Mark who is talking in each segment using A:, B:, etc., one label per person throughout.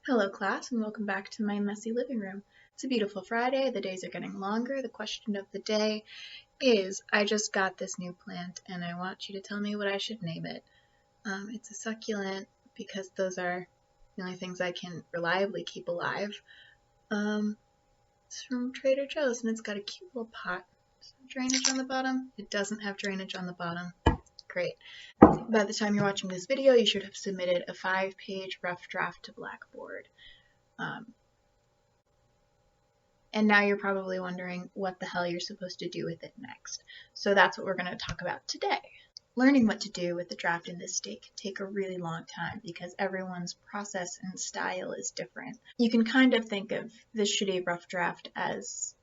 A: Hello class, and welcome back to my messy living room. It's a beautiful Friday, the days are getting longer. The question of the day is, I just got this new plant and I want you to tell me what I should name it. It's a succulent because those are the only things I can reliably keep alive. It's from Trader Joe's and it's got a cute little pot. Does it have drainage on the bottom? It doesn't have drainage on the bottom. Great. By the time you're watching this video, you should have submitted a 5-page rough draft to Blackboard. And now you're probably wondering what the hell you're supposed to do with it next. So that's what we're going to talk about today. Learning what to do with the draft in this state can take a really long time because everyone's process and style is different. You can kind of think of this shitty rough draft as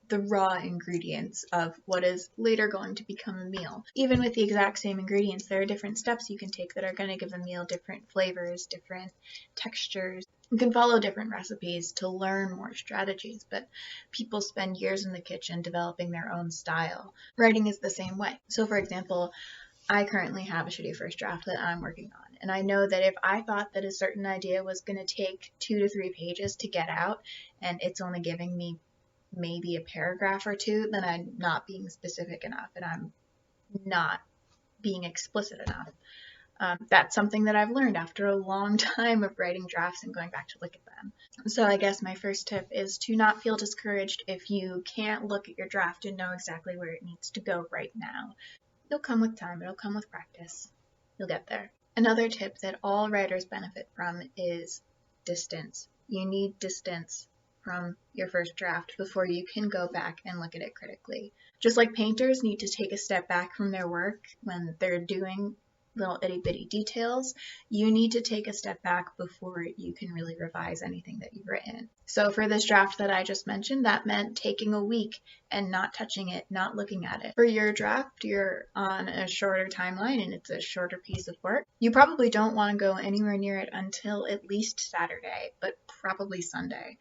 A: the raw ingredients of what is later going to become a meal. Even with the exact same ingredients, there are different steps you can take that are going to give a meal different flavors, different textures. You can follow different recipes to learn more strategies, but people spend years in the kitchen developing their own style. Writing is the same way. So for example, I currently have a shitty first draft that I'm working on, and I know that if I thought that a certain idea was going to take 2 to 3 pages to get out, and it's only giving me maybe a paragraph or two, then I'm not being specific enough and I'm not being explicit enough. That's something that I've learned after a long time of writing drafts and going back to look at them. So I guess my first tip is to not feel discouraged if you can't look at your draft and know exactly where it needs to go right now. It'll come with time, it'll come with practice. You'll get there. Another tip that all writers benefit from is distance. You need distance from your first draft before you can go back and look at it critically. Just like painters need to take a step back from their work when they're doing little itty-bitty details, you need to take a step back before you can really revise anything that you've written. So for this draft that I just mentioned, that meant taking a week and not touching it, not looking at it. For your draft, you're on a shorter timeline and it's a shorter piece of work. You probably don't want to go anywhere near it until at least Saturday, but probably Sunday.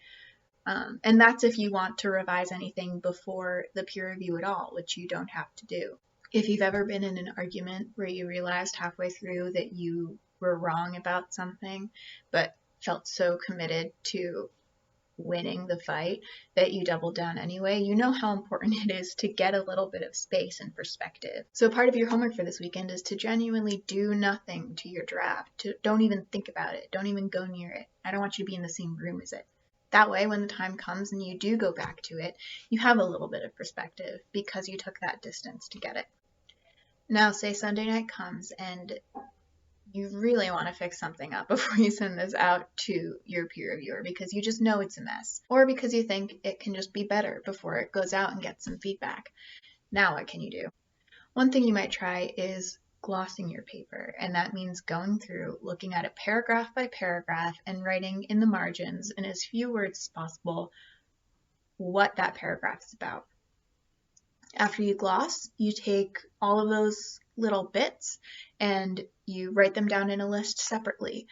A: And that's if you want to revise anything before the peer review at all, which you don't have to do. If you've ever been in an argument where you realized halfway through that you were wrong about something, but felt so committed to winning the fight that you doubled down anyway, you know how important it is to get a little bit of space and perspective. So part of your homework for this weekend is to genuinely do nothing to your draft. Don't even think about it. Don't even go near it. I don't want you to be in the same room as it. That way, when the time comes and you do go back to it, you have a little bit of perspective because you took that distance to get it. Now, say Sunday night comes and you really want to fix something up before you send this out to your peer reviewer because you just know it's a mess, or because you think it can just be better before it goes out and gets some feedback. Now what can you do? One thing you might try is glossing your paper, and that means going through, looking at it paragraph by paragraph, and writing in the margins in as few words as possible what that paragraph is about. After you gloss, you take all of those little bits and you write them down in a list separately.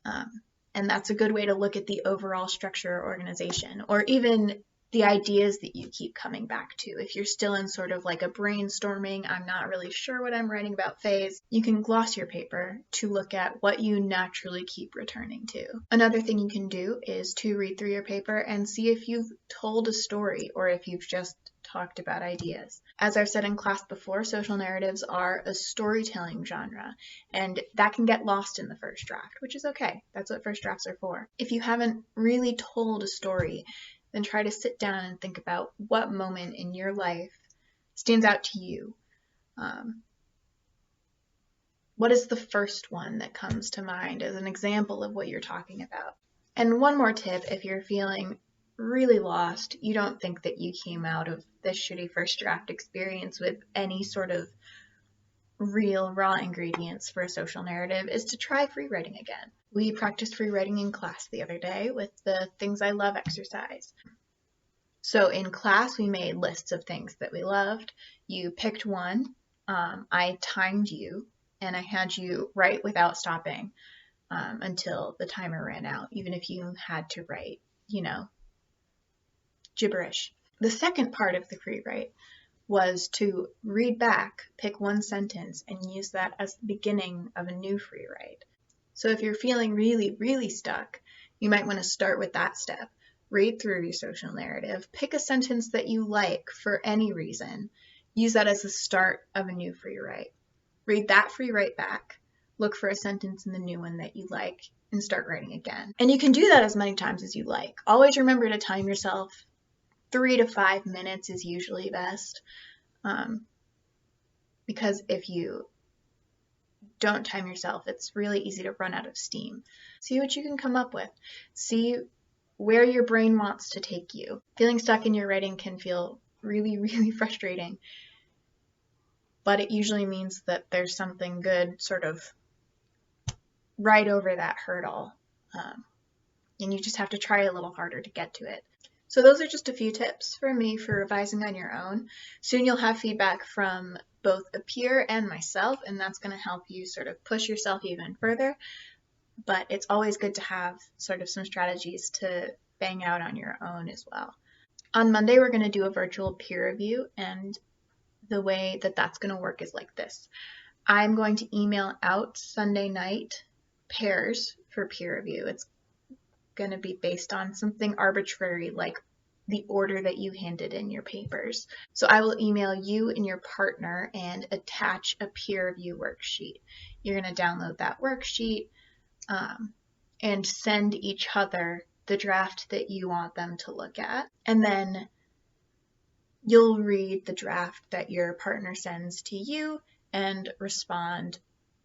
A: And that's a good way to look at the overall structure or organization, or even the ideas that you keep coming back to. If you're still in sort of like a brainstorming, I'm not really sure what I'm writing about phase, you can gloss your paper to look at what you naturally keep returning to. Another thing you can do is to read through your paper and see if you've told a story or if you've just talked about ideas. As I've said in class before, social narratives are a storytelling genre, and that can get lost in the first draft, which is okay. That's what first drafts are for. If you haven't really told a story, then try to sit down and think about what moment in your life stands out to you. What is the first one that comes to mind as an example of what you're talking about? And one more tip, if you're feeling really lost, you don't think that you came out of this shitty first draft experience with any sort of real raw ingredients for a social narrative, is to try free writing again. We practiced free writing in class the other day with the Things I Love exercise. So in class, we made lists of things that we loved. You picked one, I timed you, and I had you write without stopping until the timer ran out, even if you had to write, gibberish. The second part of the free write was to read back, pick one sentence, and use that as the beginning of a new free write. So if you're feeling really, really stuck, You might want to start with that step. Read through your social narrative. Pick a sentence that you like for any reason. Use that as the start of a new free write. Read that free write back. Look for a sentence in the new one that you like and start writing again. And you can do that as many times as you like. Always remember to time yourself. 3 to 5 minutes is usually best. Because if you don't time yourself, it's really easy to run out of steam. See what you can come up with. See where your brain wants to take you. Feeling stuck in your writing can feel really, really frustrating, but it usually means that there's something good sort of right over that hurdle, and you just have to try a little harder to get to it. So those are just a few tips for me for revising on your own. Soon you'll have feedback from both a peer and myself, and that's going to help you sort of push yourself even further. But it's always good to have sort of some strategies to bang out on your own as well. On Monday, we're going to do a virtual peer review, and the way that that's going to work is like this. I'm going to email out Sunday night pairs for peer review. It's going to be based on something arbitrary like the order that you handed in your papers. So I will email you and your partner and attach a peer review worksheet. You're going to download that worksheet and send each other the draft that you want them to look at. And then you'll read the draft that your partner sends to you and respond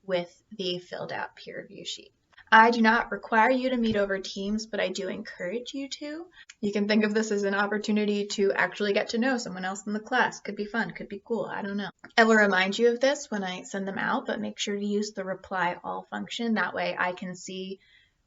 A: with the filled out peer review sheet. I do not require you to meet over Teams, but I do encourage you to. You can think of this as an opportunity to actually get to know someone else in the class. Could be fun, could be cool, I don't know. I will remind you of this when I send them out, but make sure to use the reply all function. That way I can see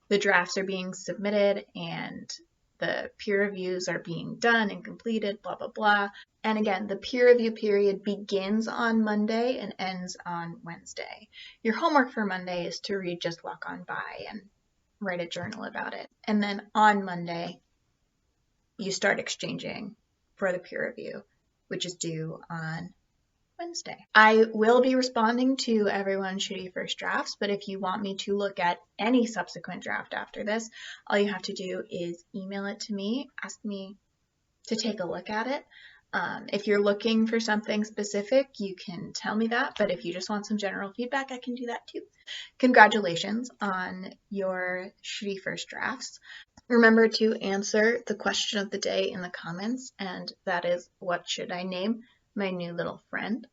A: the drafts are being submitted and the peer reviews are being done and completed, blah, blah, blah. And again, the peer review period begins on Monday and ends on Wednesday. Your homework for Monday is to read Just Walk On By and write a journal about it. And then on Monday, you start exchanging for the peer review, which is due on Wednesday. I will be responding to everyone's shitty first drafts, but if you want me to look at any subsequent draft after this, all you have to do is email it to me, ask me to take a look at it. If you're looking for something specific, you can tell me that, but if you just want some general feedback, I can do that too. Congratulations on your shitty first drafts. Remember to answer the question of the day in the comments, and that is, what should I name my new little friend?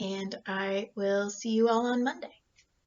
A: And I will see you all on Monday.